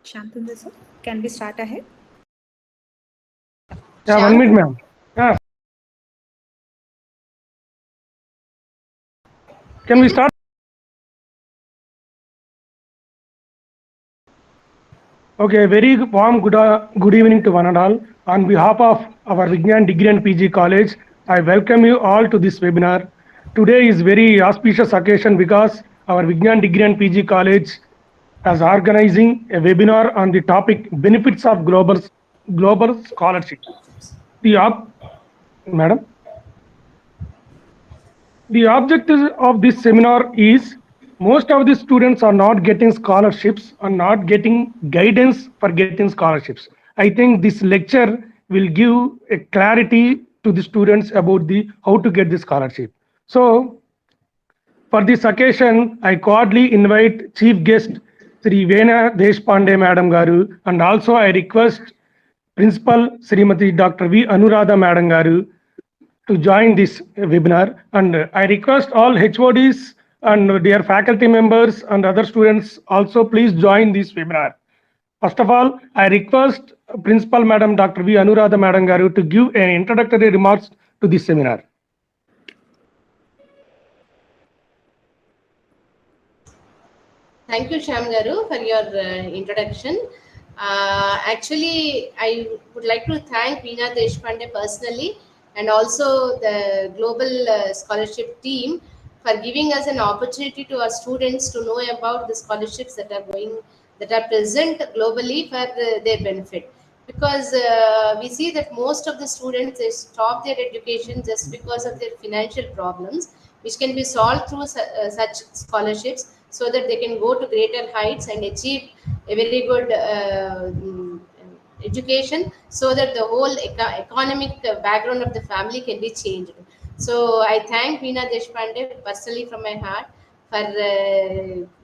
Shantanu sir, can we start ahead? Yeah, 1 minute, ma'am. Yeah. Can we start? Okay, very warm good evening to one and all. On behalf of our Vignan Degree and PG College, I welcome you all to this webinar. Today is very auspicious occasion because our Vignan Degree and PG College is organizing a webinar on the topic benefits of global scholarship. Madam, the objective of this seminar is most of the students are not getting scholarships and not getting guidance for getting scholarships. I think this lecture will give a clarity to the students about the how to get the scholarship. So for this occasion, I cordially invite chief guest Sri Vena Deshpande Madam Garu, and also I request Principal Srimati Dr. V. Anuradha Madam Garu to join this webinar, and I request all HODs and their faculty members and other students also please join this webinar. First of all, I request Principal Madam Dr. V. Anuradha Madam Garu to give an introductory remarks to this seminar. Thank you, Shyam Garu, for your introduction. Actually, I would like to thank Veena Deshpande personally and also the global scholarship team for giving us an opportunity to our students to know about the scholarships that are present globally for their benefit. Because we see that most of the students, they stop their education just because of their financial problems, which can be solved through such scholarships, so that they can go to greater heights and achieve a very good education, so that the whole economic background of the family can be changed. So I thank Veena Deshpande personally from my heart for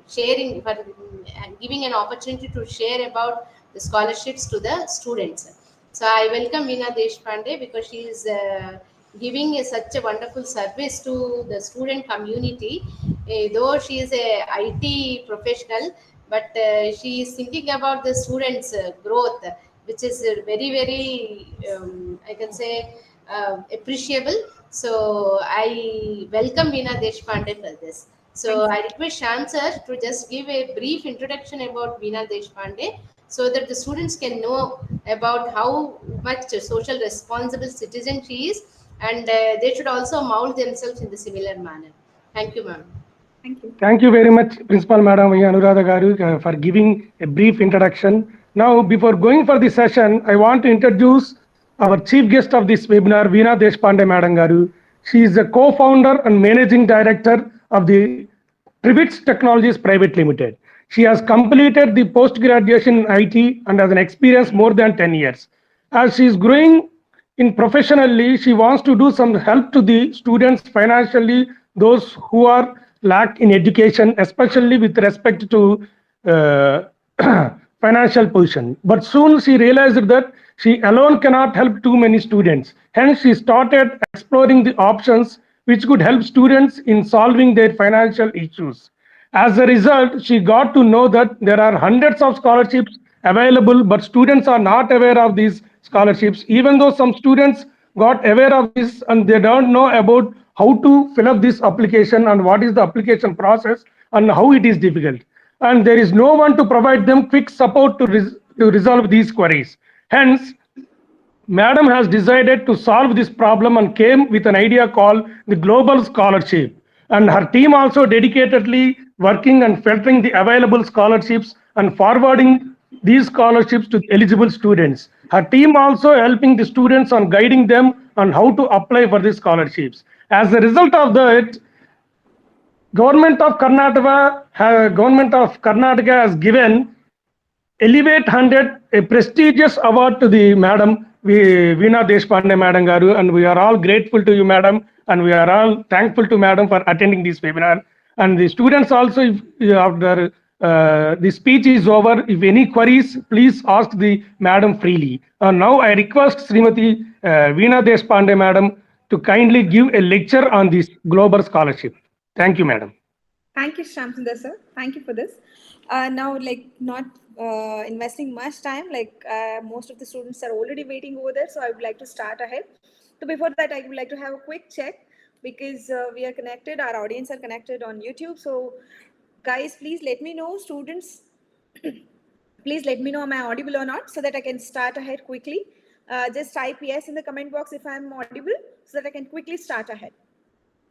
sharing, for giving an opportunity to share about the scholarships to the students. So I welcome Veena Deshpande because she is giving such a wonderful service to the student community. Though she is a IT professional, but she is thinking about the students' growth, which is very, I can say, appreciable. So I welcome Veena Deshpande for this. So I request Shan sir to just give a brief introduction about Veena Deshpande, so that the students can know about how much social responsible citizen she is, and they should also mold themselves in the similar manner. Thank you, ma'am. Thank you. Thank you very much, Principal Madam Anuradha Garu, for giving a brief introduction. Now, before going for the session, I want to introduce our chief guest of this webinar, Veena Deshpande Madam Garu. She is the co-founder and managing director of the Trivets Technologies Private Limited. She has completed the post-graduation in IT and has an experience more than 10 years. As she is growing in professionally, she wants to do some help to the students financially, those who are lacked in education, especially with respect to financial position. But soon she realized that she alone cannot help too many students. Hence, she started exploring the options which could help students in solving their financial issues. As a result, she got to know that there are hundreds of scholarships available, but students are not aware of these scholarships, even though some students got aware of this and they don't know about how to fill up this application and what is the application process and how it is difficult. And there is no one to provide them quick support to resolve these queries. Hence, Madam has decided to solve this problem and came with an idea called the Global Scholarship. And her team also dedicatedly working and filtering the available scholarships and forwarding these scholarships to eligible students. Her team also helping the students on guiding them on how to apply for these scholarships. As a result of that, Government of Karnataka has given Elevate 100, a prestigious award to the Madam Veena Deshpande Madam Garu, and we are all grateful to you, Madam, and we are all thankful to Madam for attending this webinar. And the students also, if after the speech is over, if any queries, please ask the Madam freely. Now I request Srimati Veena Deshpande Madam to kindly give a lecture on this global scholarship. Thank you, Madam. Thank you, Shantanu sir. Thank you for this. Now, not investing much time. Like most of the students are already waiting over there, so I would like to start ahead. So before that, I would like to have a quick check because we are connected. Our audience are connected on YouTube. So, guys, please let me know, students. Please let me know am I audible or not so that I can start ahead quickly. Just type yes in the comment box if I'm audible so that I can quickly start ahead.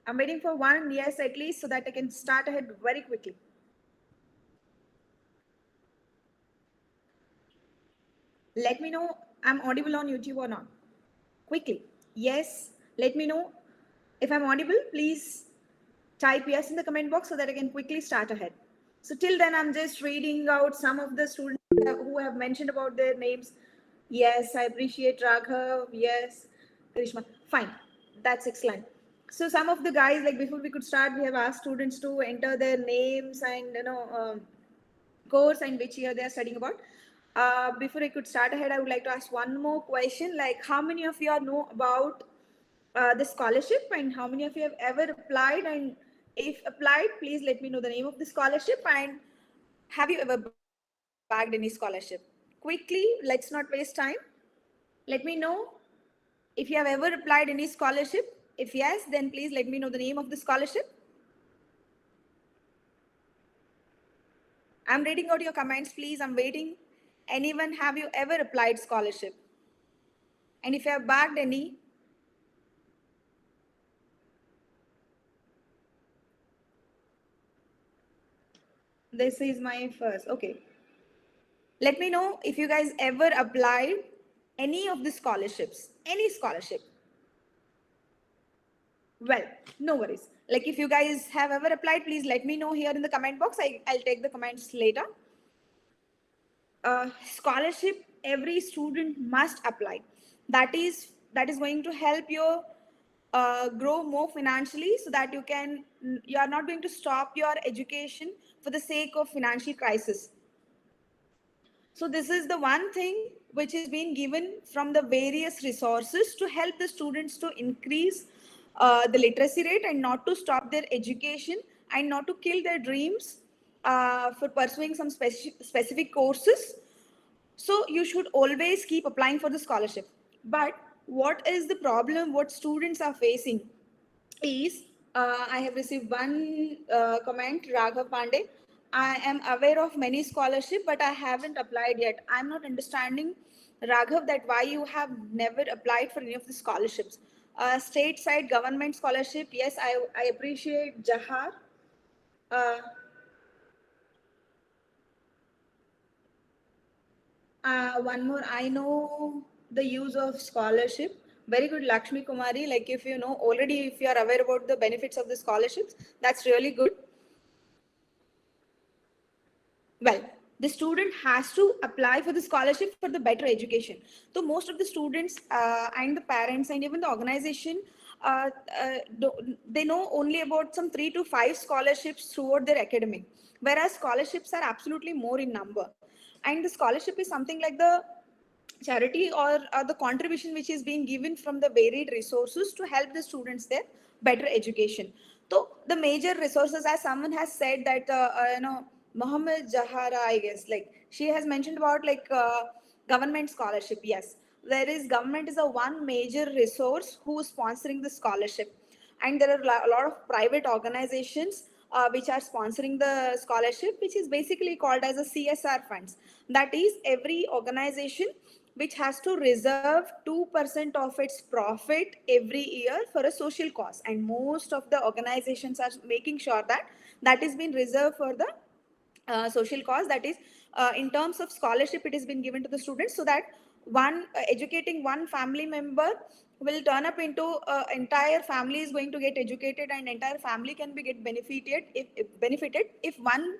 I'm waiting for one yes at least so that I can start ahead very quickly. Let me know I'm audible on YouTube or not. Quickly. Yes. Let me know if I'm audible. Please type yes in the comment box so that I can quickly start ahead. So till then, I'm just reading out some of the students who have mentioned about their names. Yes, I appreciate Raghav. Yes, Karishma. Fine. That's excellent. So some of the guys, like before we could start, we have asked students to enter their names and course and which year they are studying about. Before I could start ahead, I would like to ask one more question. Like, how many of you all know about the scholarship and how many of you have ever applied? And if applied, please let me know the name of the scholarship and have you ever bagged any scholarship? Quickly, let's not waste time. Let me know if you have ever applied any scholarship. If yes, then please let me know the name of the scholarship. I'm reading out your comments, please. I'm waiting. Anyone, have you ever applied scholarship? And if you have bagged any, this is my first. Okay. Let me know if you guys ever applied any of the scholarships, any scholarship. Well, no worries. Like if you guys have ever applied, please let me know here in the comment box. I'll take the comments later. Scholarship, every student must apply. That is going to help you grow more financially so that you are not going to stop your education for the sake of financial crisis. So this is the one thing which is being given from the various resources to help the students to increase the literacy rate and not to stop their education and not to kill their dreams for pursuing some specific courses. So you should always keep applying for the scholarship. But what is the problem what students are facing is I have received one comment, Raghav Pandey. I am aware of many scholarship, but I haven't applied yet. I'm not understanding, Raghav, that why you have never applied for any of the scholarships. State side government scholarship, yes, I appreciate Jahar. Uh, one more, I know the use of scholarship. Very good, Lakshmi Kumari. Like if you know already, if you are aware about the benefits of the scholarships, that's really good. Well, the student has to apply for the scholarship for the better education. So most of the students and the parents and even the organization, they know only about some 3 to 5 scholarships throughout their academic, whereas scholarships are absolutely more in number. And the scholarship is something like the charity or the contribution which is being given from the varied resources to help the students their better education. So the major resources, as someone has said that Mohammed Jahara, I guess, like she has mentioned about like government scholarship. Yes, there is government is a one major resource who is sponsoring the scholarship, and there are a lot of private organizations which are sponsoring the scholarship, which is basically called as a CSR funds. That is, every organization which has to reserve 2% of its profit every year for a social cause, and most of the organizations are making sure that that is being reserved for the social cause. That is, in terms of scholarship, it has been given to the students so that one educating one family member will turn up into entire family is going to get educated, and entire family can be get benefited if one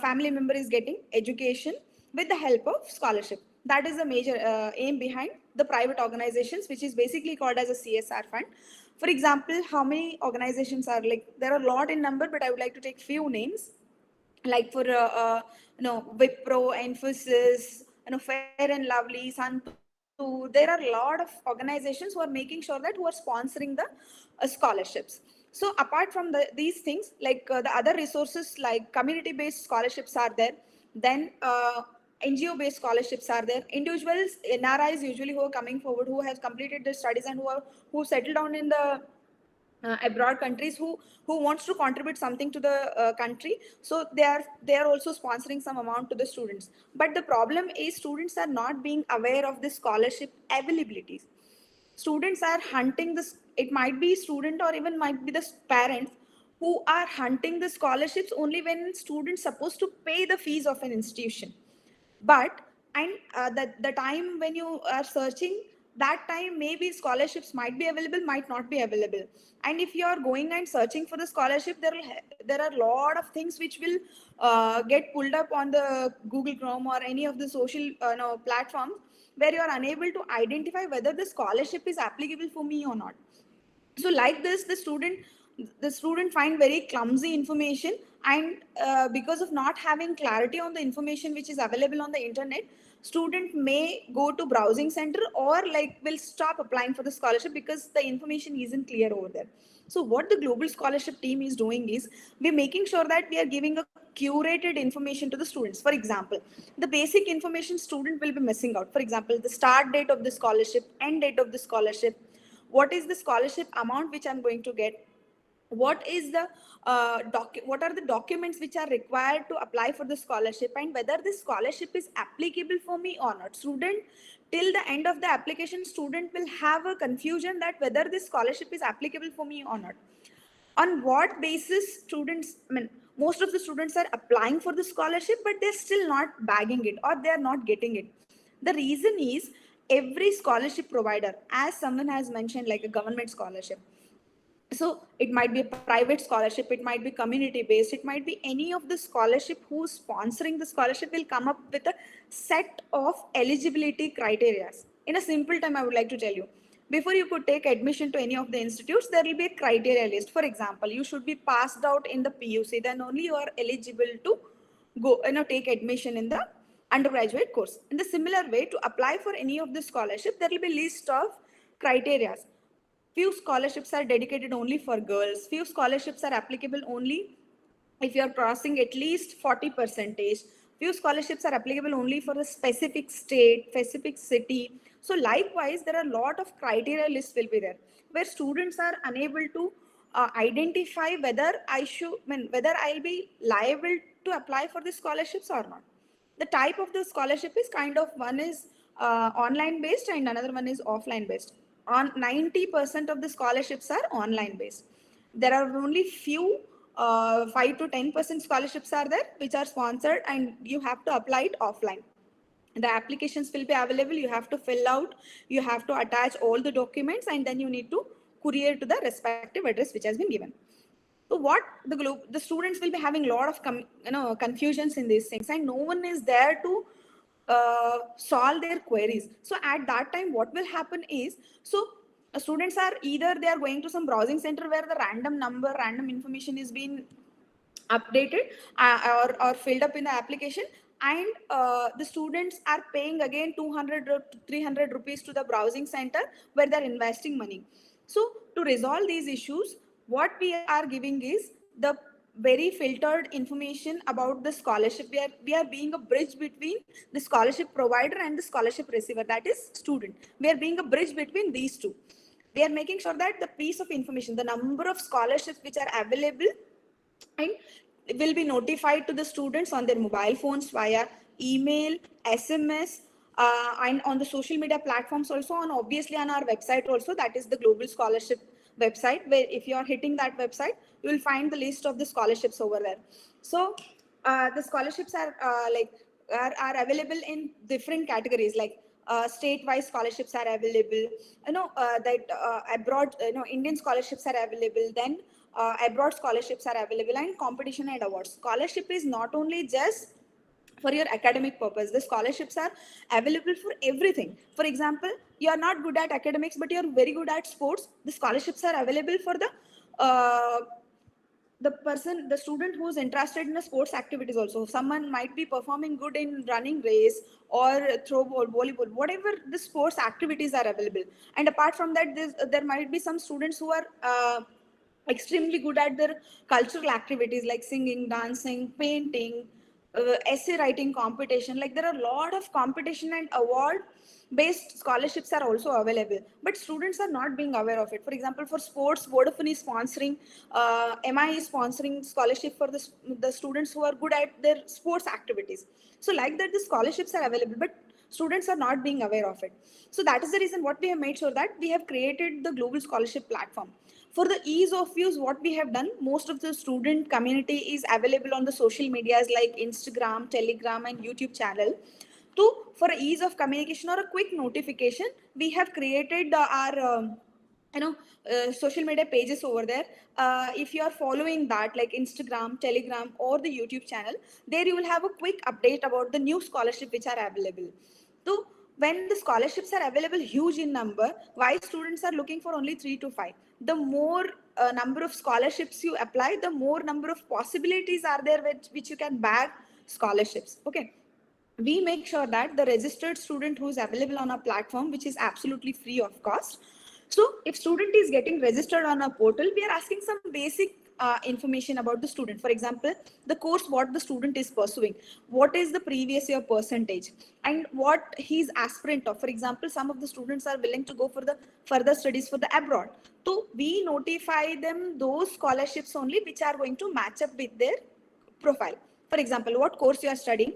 family member is getting education with the help of scholarship. That is the major aim behind the private organizations, which is basically called as a CSR fund. For example, how many organizations are, like there are a lot in number, but I would like to take few names. Like for Wipro, Emphasis, Fair and Lovely, Santu. There are a lot of organizations who are making sure that who are sponsoring the scholarships. So apart from these things, like the other resources like community based scholarships are there. Then NGO based scholarships are there. Individuals, NRIs usually who are coming forward, who have completed their studies and who settled down in the abroad countries, who wants to contribute something to the country, so they are also sponsoring some amount to the students. But the problem is students are not being aware of the scholarship availabilities. Students are hunting this, it might be student or even might be the parents who are hunting the scholarships only when students supposed to pay the fees of an institution. But and the time when you are searching, that time maybe scholarships might be available, might not be available. And if you are going and searching for the scholarship, there are a lot of things which will get pulled up on the Google Chrome or any of the social no, platforms, where you are unable to identify whether the scholarship is applicable for me or not. So like this, the student find very clumsy information, and because of not having clarity on the information which is available on the internet, student may go to browsing center or like will stop applying for the scholarship because the information isn't clear over there. So what the global scholarship team is doing is, we're making sure that we are giving a curated information to the students. For example, the basic information student will be missing out. For example, the start date of the scholarship, end date of the scholarship, what is the scholarship amount which I'm going to get, what is the what are the documents which are required to apply for the scholarship, and whether this scholarship is applicable for me or not. Student, till the end of the application, student will have a confusion that whether this scholarship is applicable for me or not. On what basis students, I mean, most of the students are applying for the scholarship, but they're still not bagging it or they're not getting it. The reason is, every scholarship provider, as someone has mentioned, like a government scholarship, so it might be a private scholarship, it might be community based, it might be any of the scholarship who's sponsoring the scholarship will come up with a set of eligibility criteria. In a simple time, I would like to tell you, before you could take admission to any of the institutes, there will be a criteria list. For example, you should be passed out in the PUC, then only you are eligible to go, take admission in the undergraduate course. In the similar way, to apply for any of the scholarship, there will be list of criteria. Few scholarships are dedicated only for girls, few scholarships are applicable only if you are crossing at least 40 percentage, few scholarships are applicable only for a specific state, specific city. So likewise, there are a lot of criteria lists will be there, where students are unable to identify whether whether I'll be liable to apply for the scholarships or not. The type of the scholarship is kind of, one is online based and another one is offline based. On 90% of the scholarships are online based. There are only few 5 to 10% scholarships are there which are sponsored, and you have to apply it offline. The applications will be available, you have to fill out, you have to attach all the documents, and then you need to courier to the respective address which has been given. So what the students will be having a lot of confusions in these things, and no one is there to solve their queries. So at that time, what will happen is, so students are either they are going to some browsing center where the random information is being updated or filled up in the application, and the students are paying again 200 or 300 rupees to the browsing center where they're investing money. So to resolve these issues, what we are giving is the very filtered information about the scholarship. We are being a bridge between the scholarship provider and the scholarship receiver, that is student. We are being a bridge between these two. We are making sure that the piece of information, the number of scholarships which are available, and will be notified to the students on their mobile phones via email, SMS, and on the social media platforms also, and obviously on our website also, that is the Global Scholarship website, where if you are hitting that website, you will find the list of the scholarships over there. So the scholarships are available in different categories, like state-wise scholarships are available, that abroad, Indian scholarships are available, then abroad scholarships are available, and competition and awards. Scholarship is not only just for your academic purpose. The scholarships are available for everything. For example, you are not good at academics but you are very good at sports, the scholarships are available for uh, the student who is interested in the sports activities also. Someone might be performing good in running race or throw ball, volleyball, whatever the sports activities are available. And apart from that, there might be some students who are extremely good at their cultural activities like singing, dancing, painting, essay writing competition. Like there are a lot of competition and award based scholarships are also available, but students are not being aware of it. For example, for sports, Vodafone is sponsoring, MI is sponsoring scholarship for the students who are good at their sports activities. So like that, the scholarships are available, but students are not being aware of it. So that is the reason what we have made sure that we have created the global scholarship platform. For the ease of use, what we have done, most of the student community is available on the social medias like Instagram, Telegram, and YouTube channel. So for ease of communication or a quick notification, we have created our social media pages over there. If you are following that, like Instagram, Telegram, or the YouTube channel, there you will have a quick update about the new scholarship which are available. So when the scholarships are available huge in number, why students are looking for only 3 to 5? The more number of scholarships you apply, the more number of possibilities are there which you can bag scholarships. Okay, we make sure that the registered student who is available on a platform which is absolutely free of cost. So if student is getting registered on a portal, we are asking some basic information about the student. For example, the course what the student is pursuing, what is the previous year percentage, and what he's aspirant of. For example, some of the students are willing to go for the further studies for the abroad, so we notify them those scholarships only which are going to match up with their profile. For example, what course you are studying,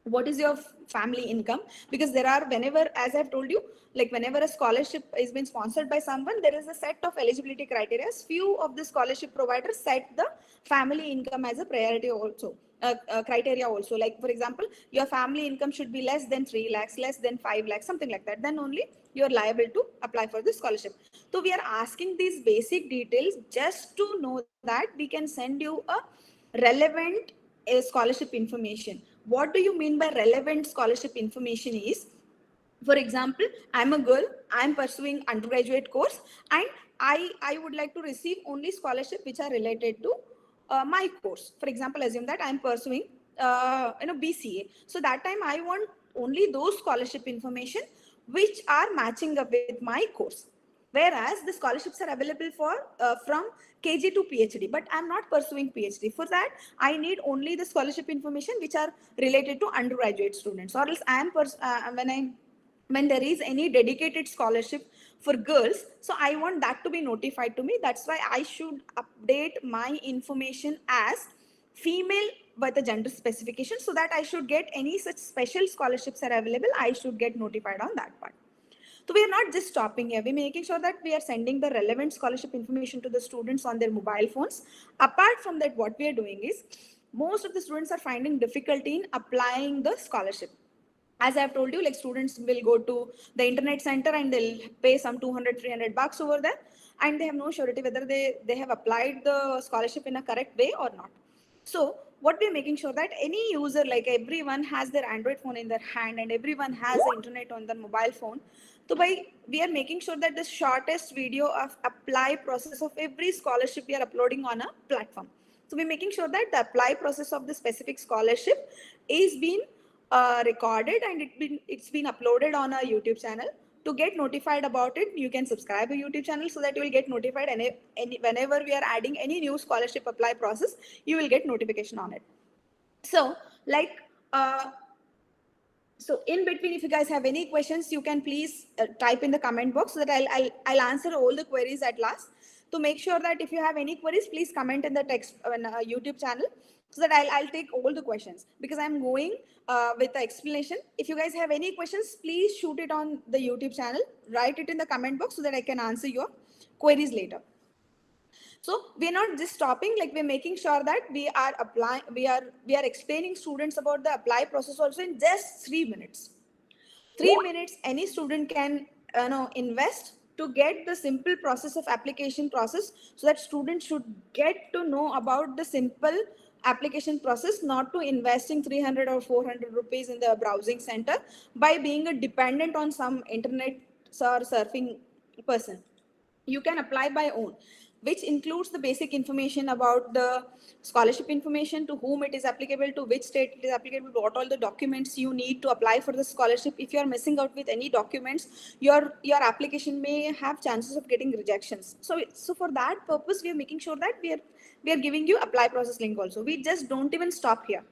what is your family income, because there are, whenever, as I've told you, like whenever a scholarship is been sponsored by someone, there is a set of eligibility criteria. Few of the scholarship providers set the family income as a priority also, criteria also. Like for example, your family income should be less than 3 lakhs, less than 5 lakhs, something like that, then only you are liable to apply for the scholarship. So we are asking these basic details just to know that we can send you a relevant scholarship information. What do you mean by relevant scholarship information is, for example, I'm a girl, I'm pursuing undergraduate course, and I would like to receive only scholarship which are related to my course. For example, assume that I'm pursuing BCA. So that time I want only those scholarship information which are matching up with my course. Whereas the scholarships are available for from KG to PhD, but I'm not pursuing PhD. For that, I need only the scholarship information which are related to undergraduate students. Or else when there is any dedicated scholarship for girls, so I want that to be notified to me. That's why I should update my information as female by the gender specification, so that I should get any such special scholarships are available, I should get notified on that part. So we are not just stopping here. We're making sure that we are sending the relevant scholarship information to the students on their mobile phones. Apart from that, what we are doing is, most of the students are finding difficulty in applying the scholarship. As I've told you, like students will go to the internet center and they'll pay some 200-300 bucks over there, and they have no surety whether they have applied the scholarship in a correct way or not. So what we're making sure that any user, like everyone has their Android phone in their hand and everyone has the internet on their mobile phone. So we are making sure that the shortest video of apply process of every scholarship we are uploading on a platform. So we're making sure that the apply process of the specific scholarship is being recorded and it's been uploaded on our YouTube channel. To get notified about it, you can subscribe to YouTube channel so that you will get notified whenever we are adding any new scholarship apply process, you will get notification on it. So like so in between, if you guys have any questions, you can please type in the comment box so that I'll answer all the queries at last. To make sure that if you have any queries, please comment in the text YouTube channel so that I'll take all the questions, because I'm going with the explanation. If you guys have any questions, please shoot it on the YouTube channel, write it in the comment box so that I can answer your queries later. So we're not just stopping, like we're making sure that we are applying, we are explaining students about the apply process also in just 3 minutes. 3 minutes, any student can invest to get the simple process of application process, so that students should get to know about the simple application process, not to investing 300 or 400 rupees in the browsing center by being a dependent on some internet or surfing person. You can apply by own, which includes the basic information about the scholarship information, to whom it is applicable, to which state it is applicable, what all the documents you need to apply for the scholarship. If you are missing out with any documents, your application may have chances of getting rejections. So for that purpose, we are making sure that we are giving you apply process link also. We just don't even stop here.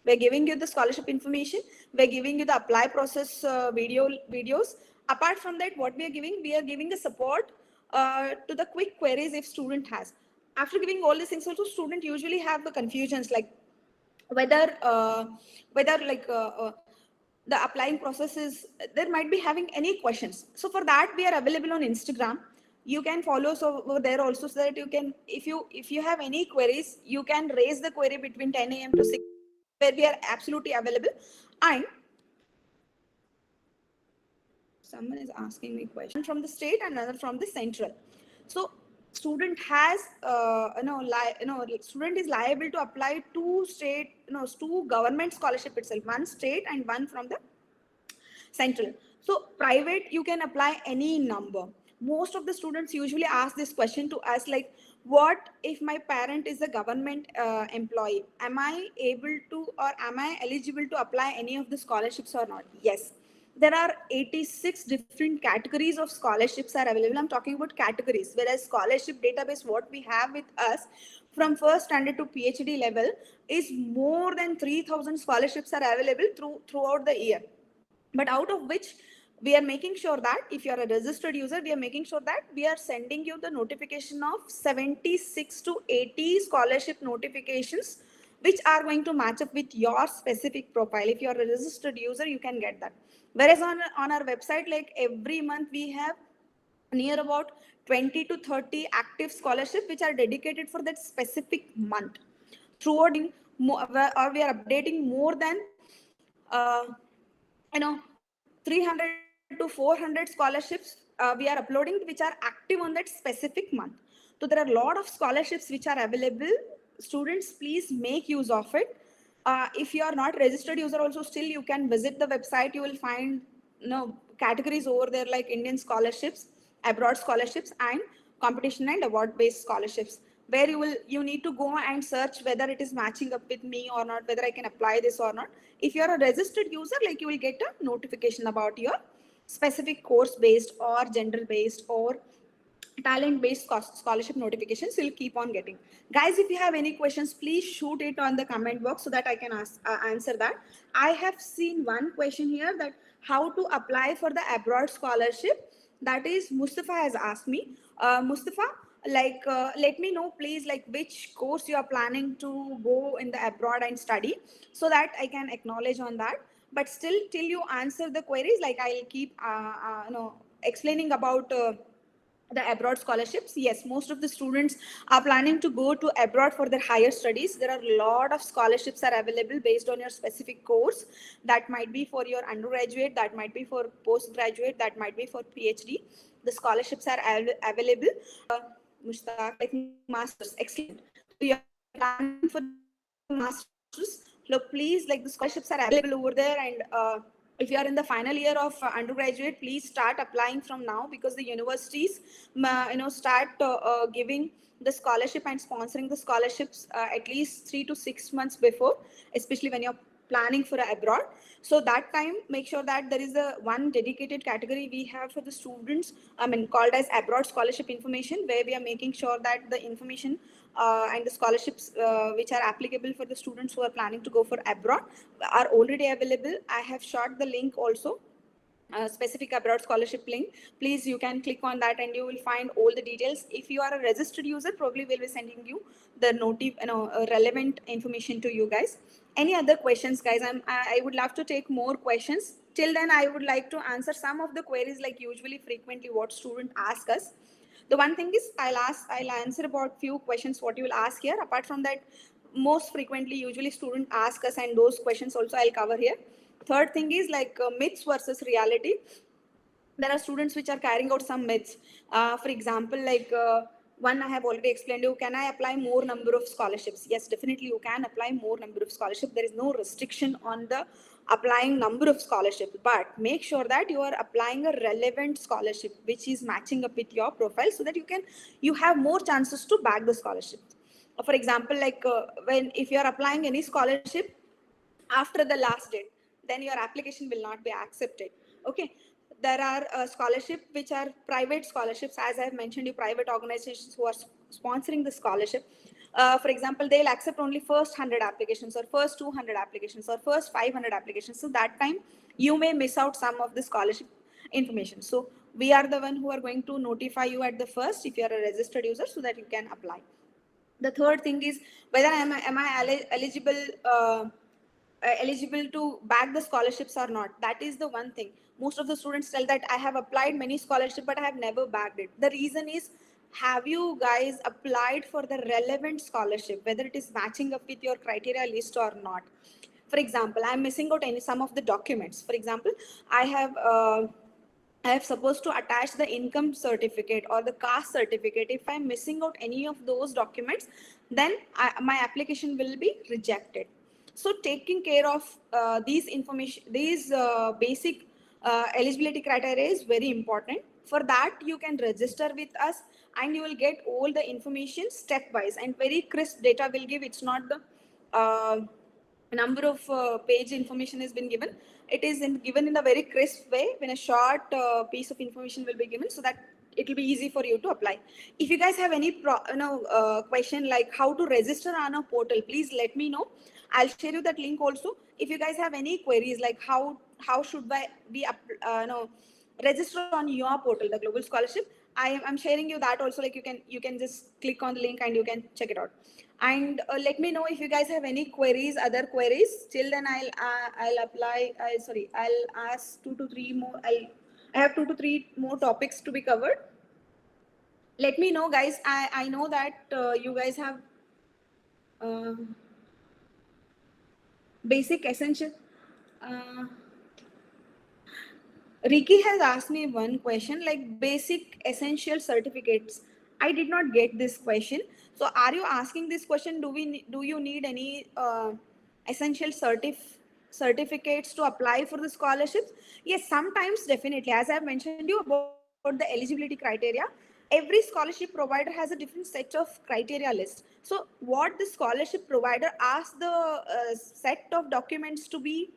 We're giving you the scholarship information. We're giving you the apply process videos. Apart from that, what we are giving the support to the quick queries if student has. After giving all these things, also student usually have the confusions like whether like the applying process is, there might be having any questions. So for that, we are available on Instagram. You can follow us over there also, so that you can, if you have any queries, you can raise the query between 10 a.m. to 6, where we are absolutely available. And someone is asking me question from the state and another from the central. So student has student is liable to apply two state, two government scholarship itself, one state and one from the central. So private, you can apply any number. Most of the students usually ask this question to us, like, what if my parent is a government employee? Am I able to, or am I eligible to apply any of the scholarships or not? Yes. There are 86 different categories of scholarships are available. I'm talking about categories, whereas scholarship database, what we have with us from first standard to PhD level, is more than 3,000 scholarships are available throughout the year. But out of which we are making sure that if you are a registered user, we are making sure that we are sending you the notification of 76 to 80 scholarship notifications, which are going to match up with your specific profile. If you are a registered user, you can get that. Whereas on our website, like every month we have near about 20 to 30 active scholarship which are dedicated for that specific month. Throughout, or we are updating more than uh, 300 to 400 scholarships we are uploading, which are active on that specific month. So there are a lot of scholarships which are available. Students, please make use of it. If you are not registered user also, still you can visit the website. You will find categories over there like Indian scholarships, abroad scholarships, and competition and award based scholarships, where you need to go and search whether it is matching up with me or not, whether I can apply this or not. If you are a registered user, like, you will get a notification about your specific course based or general based or talent based scholarship notifications. You'll keep on getting. Guys, if you have any questions, please shoot it on the comment box so that I can answer that. I have seen one question here, that how to apply for the abroad scholarship. That is, Mustafa has asked me. Mustafa, like, let me know please, like, which course you are planning to go in the abroad and study, so that I can acknowledge on that. But still, till you answer the queries, like, I'll keep explaining about the abroad scholarships. Yes, most of the students are planning to go to abroad for their higher studies. There are a lot of scholarships are available based on your specific course. That might be for your undergraduate, that might be for postgraduate, that might be for PhD. The scholarships are available. Mushtaq, like, masters, excellent. So you're planning for masters. Look, please, like, the scholarships are available over there. And if you are in the final year of undergraduate, please start applying from now, because the universities start giving the scholarship and sponsoring the scholarships at least 3 to 6 months before, especially when you're planning for abroad. So that time, make sure that there is a one dedicated category we have for the students, called as abroad scholarship information, where we are making sure that the information and the scholarships which are applicable for the students who are planning to go for abroad are already available. I have shared the link also, specific abroad scholarship link. Please, you can click on that and you will find all the details. If you are a registered user, probably we'll be sending you the relevant information to you guys. Any other questions, guys? I would love to take more questions. Till then, I would like to answer some of the queries, like usually frequently what student ask us. The one thing is, I'll answer about few questions what you will ask here. Apart from that, most frequently usually student ask us, and those questions also I'll cover here. Third thing is, like, myths versus reality. There are students which are carrying out some myths. For example, like, one I have already explained you, can I apply more number of scholarships? Yes, definitely you can apply more number of scholarship. There is no restriction on the applying number of scholarship, but make sure that you are applying a relevant scholarship which is matching up with your profile, so that you have more chances to bag the scholarship. For example, like, if you are applying any scholarship after the last date, then your application will not be accepted. Okay. There are scholarship which are private scholarships, as I have mentioned you, private organizations who are sponsoring the scholarship. For example, they'll accept only first 100 applications or first 200 applications or first 500 applications. So that time you may miss out some of the scholarship information. So we are the one who are going to notify you at the first if you are a registered user so that you can apply. The third thing is whether am I eligible to back the scholarships or not. That is the one thing. Most of the students tell that I have applied many scholarships, but I have never backed it. The reason is, have you guys applied for the relevant scholarship, whether it is matching up with your criteria list or not? For example, I'm missing out some of the documents. For example, I have supposed to attach the income certificate or the caste certificate. If I'm missing out any of those documents, then my application will be rejected. So taking care of these information, these basic eligibility criteria is very important. For that, you can register with us and you will get all the information stepwise and very crisp data will give. It's not the number of page information has been given. It is given in a very crisp way when a short piece of information will be given so that it will be easy for you to apply. If you guys have any question like how to register on a portal, please let me know. I'll share you that link also. If you guys have any queries like how should we register on your portal, the Global Scholarship, I'm sharing you that also. Like you can just click on the link and you can check it out. And let me know if you guys have any queries, other queries. Till then, I'll ask 2 to 3 more. I have 2 to 3 more topics to be covered. Let me know, guys. I know that you guys have basic essential. Ricky has asked me one question like basic essential certificates. I did not get this question. So are you asking this question? Do you need any essential certificates to apply for the scholarships? Yes, sometimes definitely. As I have mentioned you about the eligibility criteria, every scholarship provider has a different set of criteria list. So what the scholarship provider asks the set of documents to be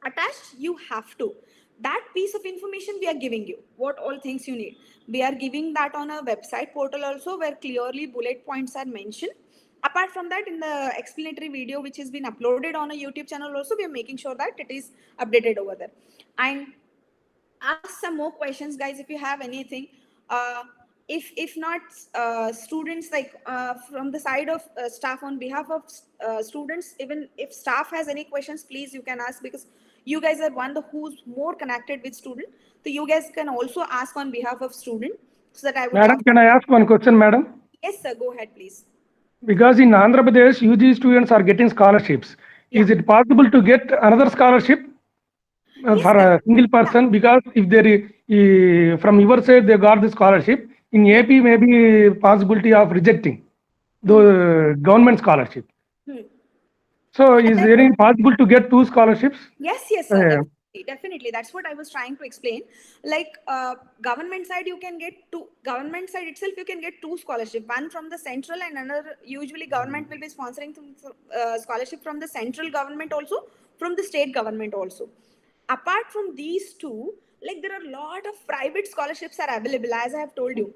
attached, you have to. That piece of information we are giving you, what all things you need. We are giving that on a website portal also where clearly bullet points are mentioned. Apart from that, in the explanatory video which has been uploaded on a YouTube channel also, we are making sure that it is updated over there. And ask some more questions, guys, if you have anything. If not, students like from the side of staff, on behalf of students, even if staff has any questions, please you can ask, because you guys are who's more connected with student. So you guys can also ask on behalf of student. So that I would. Madam, can I ask one question, madam? Yes, sir. Go ahead, please. Because in Andhra Pradesh, UG students are getting scholarships. Yeah. Is it possible to get another scholarship for a single person? Because if they from your side they got the scholarship, in AP maybe possibility of rejecting the government scholarship. So is there any possible to get 2 scholarships? Yes, sir. Definitely. That's what I was trying to explain. Like government side, you can get 2. Government side itself, you can get 2 scholarship. One from the central and another. Usually, government will be sponsoring scholarship from the central government also, from the state government also. Apart from these 2, like there are a lot of private scholarships are available, as I have told you.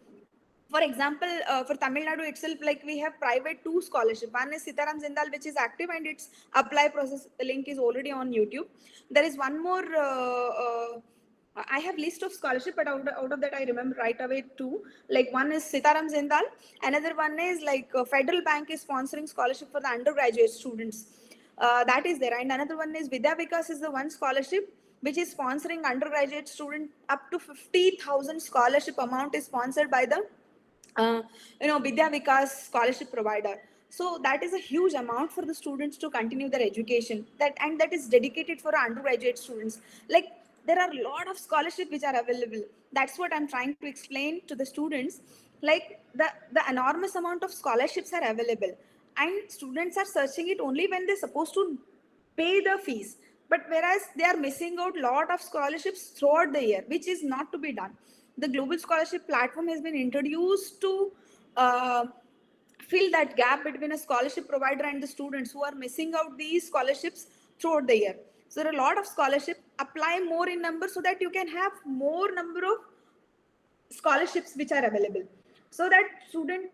For example, for Tamil Nadu itself, like we have private 2 scholarship. One is Sitaram Zindal, which is active, and its apply process link is already on YouTube. There is one more. I have list of scholarship, but out of that I remember right away 2. Like one is Sitaram Zindal, another one is like Federal Bank is sponsoring scholarship for the undergraduate students. That is there, and another one is Vidya Vikas is the one scholarship which is sponsoring undergraduate student up to 50,000 scholarship amount is sponsored by the Vidya Vikas scholarship provider. So that is a huge amount for the students to continue their education. That is dedicated for undergraduate students. Like there are a lot of scholarships which are available. That's what I'm trying to explain to the students. Like the enormous amount of scholarships are available, and students are searching it only when they're supposed to pay the fees. But whereas they are missing out a lot of scholarships throughout the year, which is not to be done. The Global Scholarship Platform has been introduced to fill that gap between a scholarship provider and the students who are missing out these scholarships throughout the year. So there are a lot of scholarships. Apply more in number so that you can have more number of scholarships which are available. so that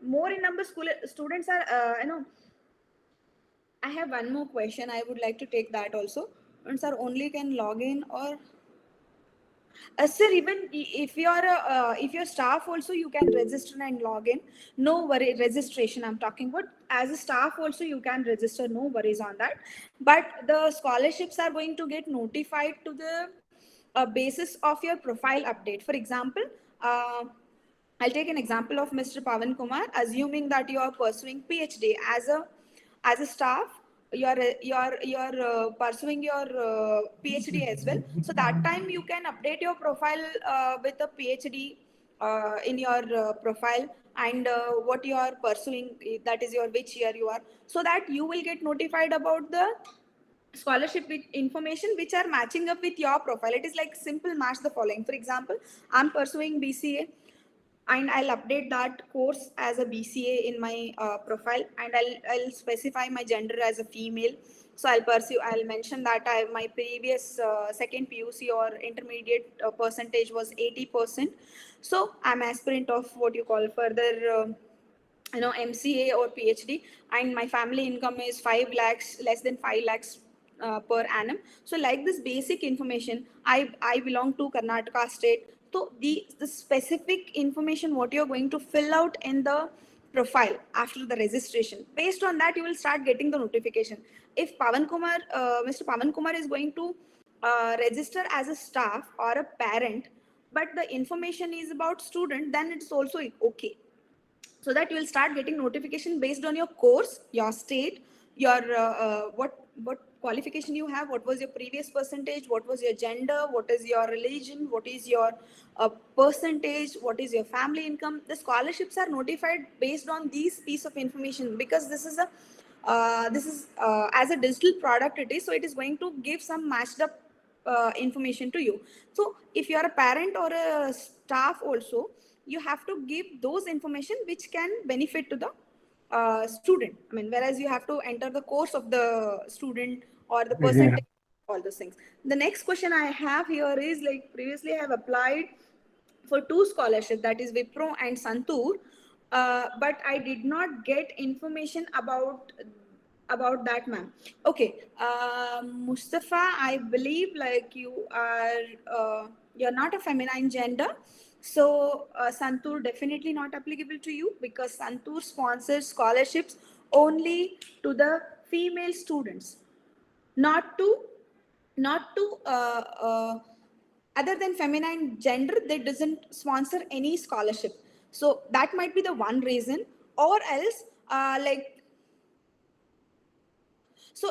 more in number students are, I have one more question. I would like to take that also. And sir, only can log in or sir, even if your staff also, you can register and log in. No worry, registration I'm talking about. As a staff also, you can register. No worries on that. But the scholarships are going to get notified to the basis of your profile update. For example, I'll take an example of Mr. Pavan Kumar. Assuming that you are pursuing PhD as a staff, you're pursuing your PhD as well. So that time you can update your profile with a PhD in your profile, and what you are pursuing, that is your which year you are, so that you will get notified about the scholarship with information which are matching up with your profile. It is like simple match the following. For example, I'm pursuing BCA, and I'll update that course as a BCA in my profile, and I'll specify my gender as a female. So I'll mention that my previous second PUC or intermediate percentage was 80%. So I'm aspirant of what you call further MCA or PhD, and my family income is 5 lakhs, less than 5 lakhs per annum. So like this basic information, I belong to Karnataka state. So the specific information what you're going to fill out in the profile after the registration, based on that you will start getting the notification. If Mr. Pavan Kumar is going to register as a staff or a parent, but the information is about student, then it's also okay. So that you will start getting notification based on your course, your state, your what qualification you have, what was your previous percentage, what was your gender, what is your religion, what is your percentage, what is your family income. The scholarships are notified based on these piece of information, because this is as a digital product it is, so it is going to give some matched up information to you. So if you are a parent or a staff also, you have to give those information which can benefit to the student. I mean, whereas you have to enter the course of the student or the Yeah. percentage, all those things. The next question I have here is, like, previously I have applied for 2 scholarships, that is Wipro and Santur, but I did not get information about that, ma'am. Okay, Mustafa, I believe like you're not a feminine gender, so Santur definitely not applicable to you, because Santur sponsors scholarships only to the female students, not to other than feminine gender. They doesn't sponsor any scholarship. So that might be the one reason, or else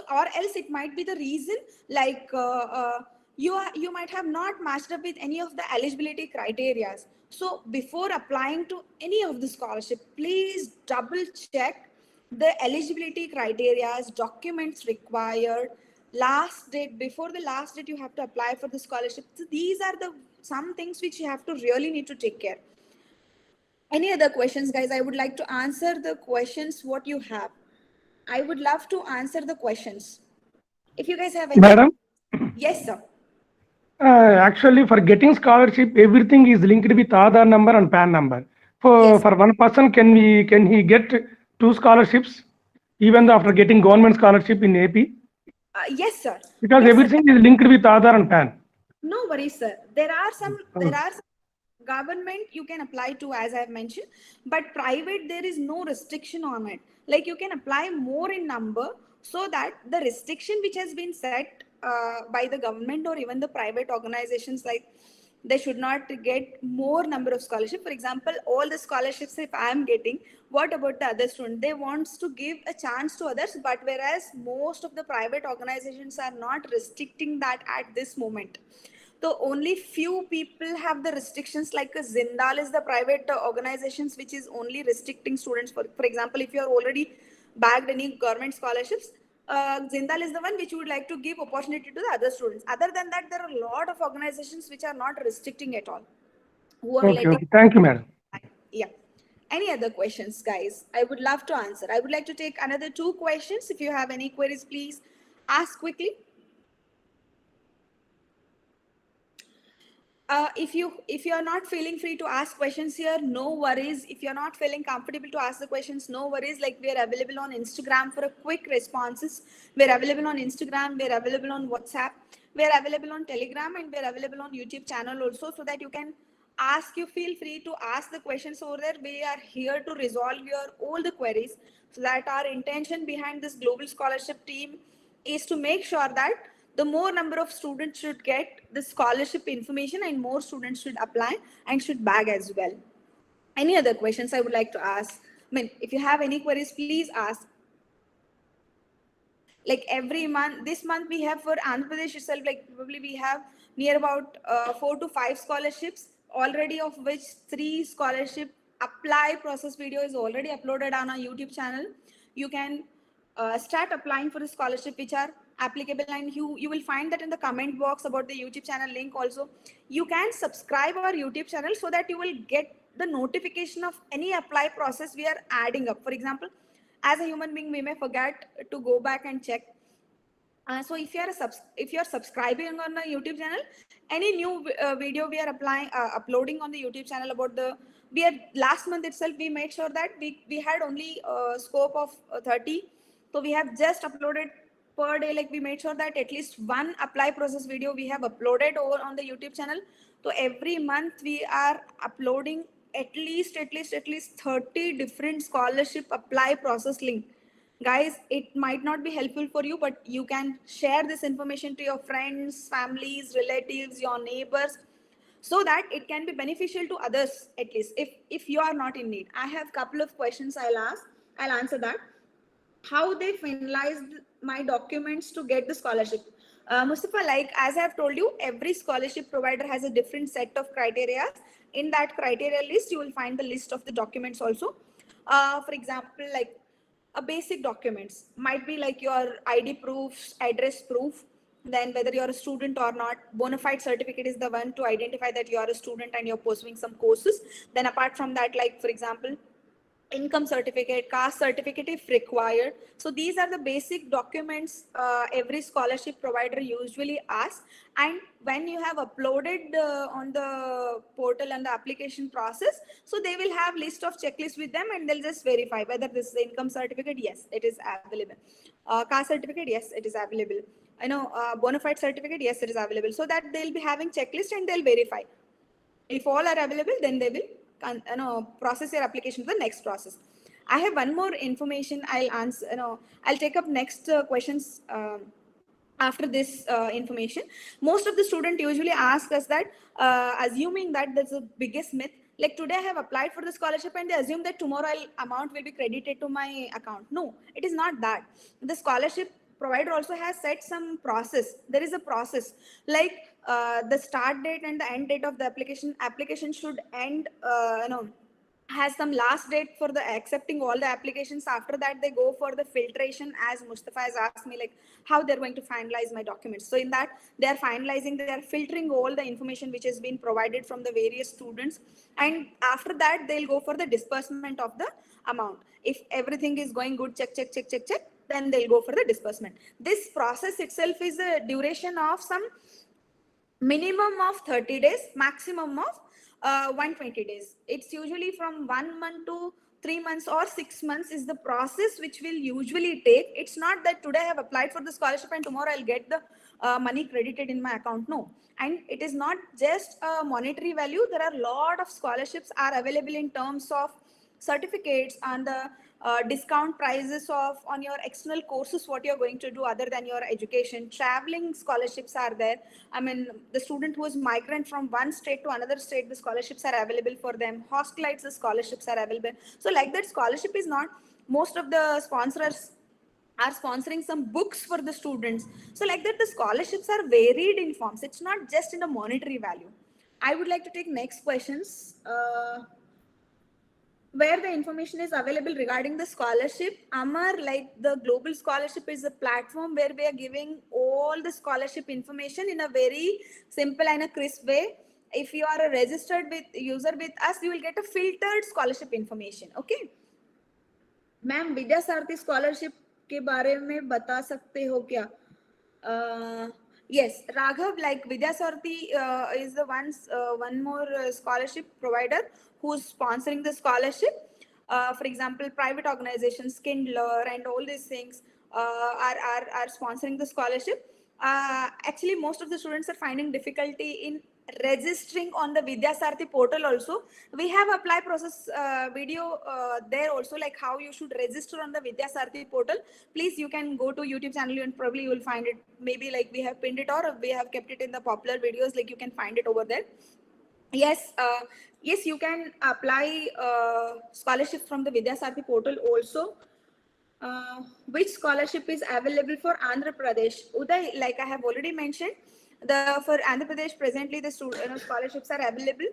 or else it might be the reason, like you might have not matched up with any of the eligibility criterias. So before applying to any of the scholarship, please double check the eligibility criterias, documents required, last date. Before the last date you have to apply for the scholarship. So these are the some things which you have to really need to take care. Any other questions, guys? I would like to answer the questions what you have. I would love to answer the questions. If you guys have any. Madam, Yes, sir. actually, for getting scholarship, everything is linked with Aadhaar number and PAN number. Yes. For one person, can he get 2 scholarships, even after getting government scholarship in AP? Yes, sir. Because Yes, sir. everything is linked with Aadhaar and PAN. No worries, sir. There are some government you can apply to, as I've mentioned, but private there is no restriction on it. Like, you can apply more in number, so that the restriction which has been set by the government or even the private organizations, like, they should not get more number of scholarships. For example, all the scholarships if I am getting, what about the other student? They wants to give a chance to others, but whereas most of the private organizations are not restricting that at this moment. So only few people have the restrictions, like Zindal is the private organizations which is only restricting students. For example, if you are already bagged any government scholarships, Zindal is the one which would like to give opportunity to the other students. Other than that, there are a lot of organizations which are not restricting at all, who are Okay, letting. okay. Thank you, madam. Yeah. Any other questions, guys? I would love to answer. I would like to take another 2 questions. If you have any queries, please ask quickly. If you are not feeling free to ask questions here, no worries. If you're not feeling comfortable to ask the questions, no worries. Like, we are available on Instagram for a quick responses. We're available on Instagram, we're available on WhatsApp, we're available on Telegram, and we're available on YouTube channel also, so that you can ask. You feel free to ask the questions over there. We are here to resolve your all the queries. So that our intention behind this global scholarship team is to make sure that the more number of students should get the scholarship information, and more students should apply and should bag as well. Any other questions I would like to ask? I mean, if you have any queries, please ask. Like, every month, this month we have for Andhra Pradesh itself, like probably we have near about 4 to 5 scholarships already, of which 3 scholarship apply process video is already uploaded on our YouTube channel. You can start applying for the scholarship which are applicable, and you will find that in the comment box about the YouTube channel link also. You can subscribe our YouTube channel so that you will get the notification of any apply process we are adding up. For example, as a human being, we may forget to go back and check. So if you are subscribing on the YouTube channel, any new video we are uploading on the YouTube channel about the, we are, last month itself we made sure that we had only scope of 30. So we have just uploaded per day, like we made sure that at least one apply process video we have uploaded over on the YouTube channel. So every month we are uploading at least 30 different scholarship apply process link. Guys, it might not be helpful for you, but you can share this information to your friends, families, relatives, your neighbors, so that it can be beneficial to others, at least if you are not in need. I have a couple of questions I'll answer that. How they finalized my documents to get the scholarship? Mustafa, like, as I have told you, every scholarship provider has a different set of criteria. In that criteria list, you will find the list of the documents also. For example, like, a basic documents might be like your ID proofs, address proof, then whether you're a student or not. Bona fide certificate is the one to identify that you are a student and you're pursuing some courses. Then apart from that, like, for example, income certificate, caste certificate if required. So these are the basic documents every scholarship provider usually asks. And when you have uploaded on the portal and the application process, so they will have list of checklists with them, and they'll just verify whether this is the income certificate. Yes, it is available. Caste certificate, yes, it is available. I know, bona fide certificate, yes, it is available. So that they'll be having checklist and they'll verify. If all are available, then they will process your application to the next process. I have one more information I'll answer. I'll take up next questions after this information. Most of the students usually ask us that, assuming that there's the biggest myth, like, today I have applied for the scholarship and they assume that tomorrow amount will be credited to my account. No, it is not that. The scholarship provider also has set some process. There is a process, like, the start date and the end date of the application should end, has some last date for the accepting all the applications. After that, they go for the filtration, as Mustafa has asked me, like, how they're going to finalize my documents. So in that, they are finalizing, they are filtering all the information which has been provided from the various students, and after that they'll go for the disbursement of the amount. If everything is going good, check, then they'll go for the disbursement. This process itself is a duration of some minimum of 30 days, maximum of 120 days. It's usually from 1 month to 3 months or 6 months is the process which will usually take. It's not that today I have applied for the scholarship and tomorrow I'll get the money credited in my account. No. And it is not just a monetary value. There are a lot of scholarships are available in terms of certificates and the discount prices of on your external courses, what you're going to do other than your education. Traveling scholarships are there. I mean, the student who is migrant from one state to another state, the scholarships are available for them. Hostelites, the scholarships are available. So like that, scholarship is not, most of the sponsors are sponsoring some books for the students. So like that, the scholarships are varied in forms. It's not just in the monetary value. I would like to take next questions. Where the information is available regarding the scholarship. Amar, like, the global scholarship is a platform where we are giving all the scholarship information in a very simple and a crisp way. If you are a registered with user with us, you will get a filtered scholarship information. Okay. Ma'am, Vidya Sarathi scholarship के बारे में बता सकते हो क्या? Yes, Raghav, like Vidya Sarthi is the one more scholarship provider who's sponsoring the scholarship. For example, private organizations, Kindler, and all these things are sponsoring the scholarship. Actually, most of the students are finding difficulty in registering on the Vidya Sarthi portal. Also, we have apply process video there also, like how you should register on the Vidya Sarthi portal. Please, you can go to YouTube channel and probably you will find it. Maybe like we have pinned it or we have kept it in the popular videos. Like you can find it over there. Yes, yes, you can apply scholarship from the Vidya Sarthi portal also. Which scholarship is available for Andhra Pradesh? Uday, like I have already mentioned, for Andhra Pradesh presently the scholarships are available.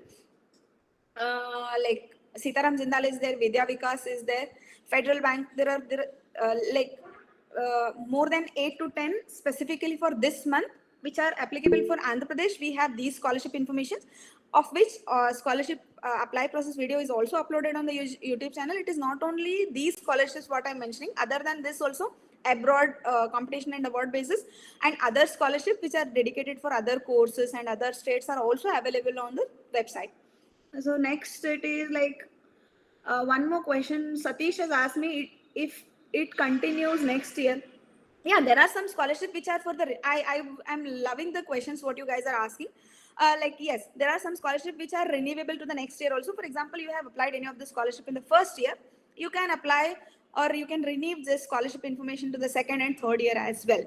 Like Sitaram Jindal is there, Vidya Vikas is there, Federal Bank. There are more than 8 to 10 specifically for this month, which are applicable for Andhra Pradesh. We have these scholarship information, of which scholarship apply process video is also uploaded on the YouTube channel. It is not only these scholarships what I'm mentioning. Other than this, also abroad competition and award basis and other scholarships which are dedicated for other courses and other states are also available on the website. So next it is like one more question. Satish has asked me if it continues next year. Yeah, there are some scholarships which are for the, I am loving the questions what you guys are asking. Like yes, there are some scholarships which are renewable to the next year also. For example, you have applied any of the scholarship in the first year, you can apply or you can renew this scholarship information to the second and third year as well.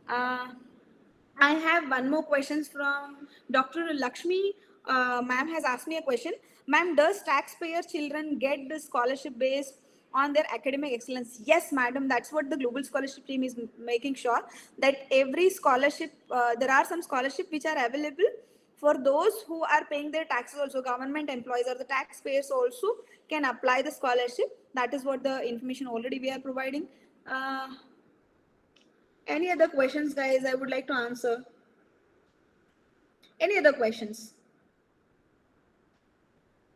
I have one more questions from Dr. Lakshmi. Ma'am has asked me a question. Ma'am, does taxpayer children get the scholarship based on their academic excellence? Yes, madam. That's what the global scholarship team is making sure that every scholarship, there are some scholarship which are available for those who are paying their taxes also. Government employees or the taxpayers also can apply the scholarship. That is what the information already we are providing. Any other questions, guys, I would like to answer? Any other questions?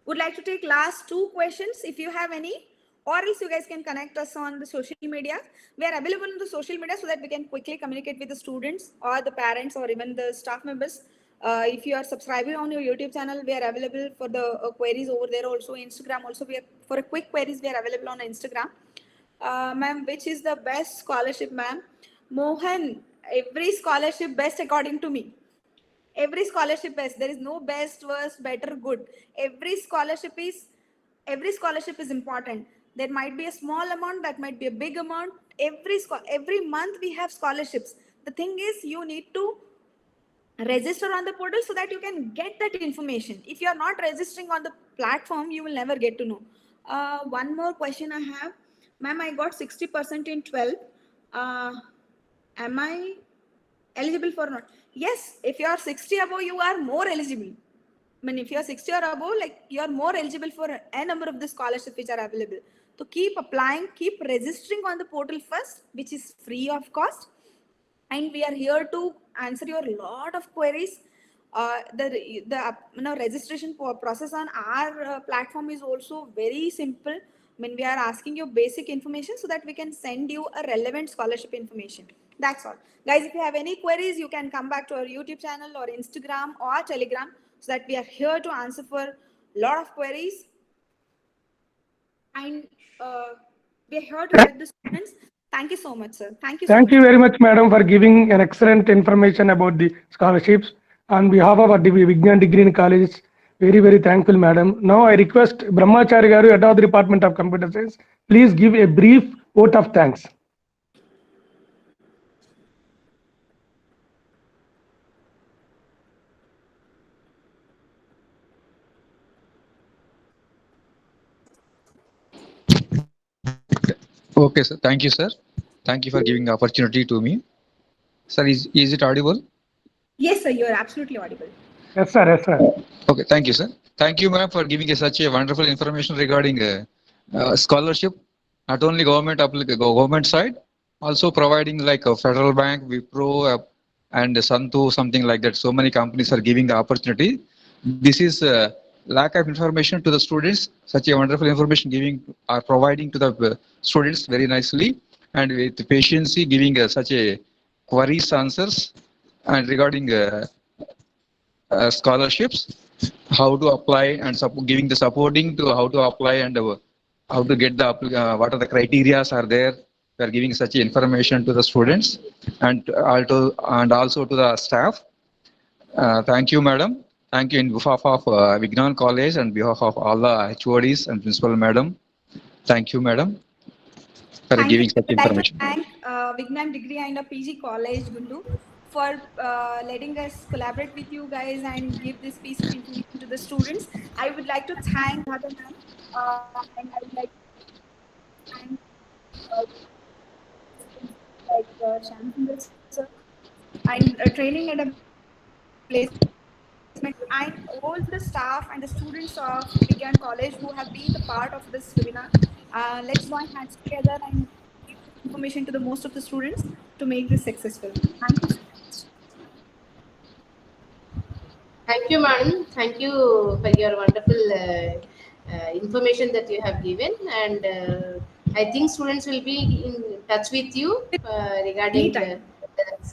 Would like to take last two questions if you have any, or else you guys can connect us on the social media. We are available on the social media so that we can quickly communicate with the students or the parents or even the staff members. If you are subscribing on your YouTube channel, we are available for the queries over there also. Instagram also, we are for a quick queries, we are available on Instagram. Ma'am, which is the best scholarship, ma'am? Mohan, every scholarship best according to me. Every scholarship best. There is no best, worst, better, good. Every scholarship is important. There might be a small amount, that might be a big amount. Every month we have scholarships. The thing is, you need to register on the portal so that you can get that information. If you are not registering on the platform, you will never get to know. One more question I have. Ma'am, I got 60% in 12. Am I eligible for not? Yes, if you are 60 above, you are more eligible. I mean, if you are 60 or above, like you are more eligible for a number of the scholarships which are available. So keep applying, keep registering on the portal first, which is free of cost. And we are here to answer your lot of queries. The registration process on our platform is also very simple. I mean, we are asking you basic information so that we can send you a relevant scholarship information. That's all. Guys, if you have any queries, you can come back to our YouTube channel or Instagram or Telegram so that we are here to answer for a lot of queries. And we are here to help the students. Thank you so much, sir. Thank you so much. Thank you very much, madam, for giving an excellent information about the scholarships. On behalf of our Vignan Degree in College, very, very thankful, madam. Now I request Brahmachari Garu, Head of the Department of Computer Science, please give a brief vote of thanks. Okay, sir. Thank you, sir. Thank you for giving the opportunity to me. Sir, is it audible? Yes, sir. You are absolutely audible. Yes, sir. Yes, sir. Okay, thank you, sir. Thank you, ma'am, for giving such a wonderful information regarding scholarship. Not only government side, also providing like a Federal Bank, Wipro, and Santu, something like that. So many companies are giving the opportunity. This is lack of information to the students. Such a wonderful information are providing to the students very nicely and with patience giving such a queries answers. and regarding scholarships, how to apply and giving the supporting to how to apply and how to get the what are the criterias are there. We are giving such information to the students and also to the staff. Thank you, madam. Thank you in behalf of Vignan College and behalf of all the HODs and principal madam. Thank you, madam, for Thank you. giving I such would like to information. thank Vignan Degree and PG College, Guntur, for letting us collaborate with you guys and give this piece of information to the students. I would like to thank Radha ma'am, and I would like to thank uh, like Shamsundar sir and training and a placement and all the staff and the students of Vignan College who have been the part of this webinar. Let's join hands together and give this information to the most of the students to make this successful. Thank you so much. Thank you, madam. Thank you for your wonderful information that you have given. And I think students will be in touch with you regarding Anytime. the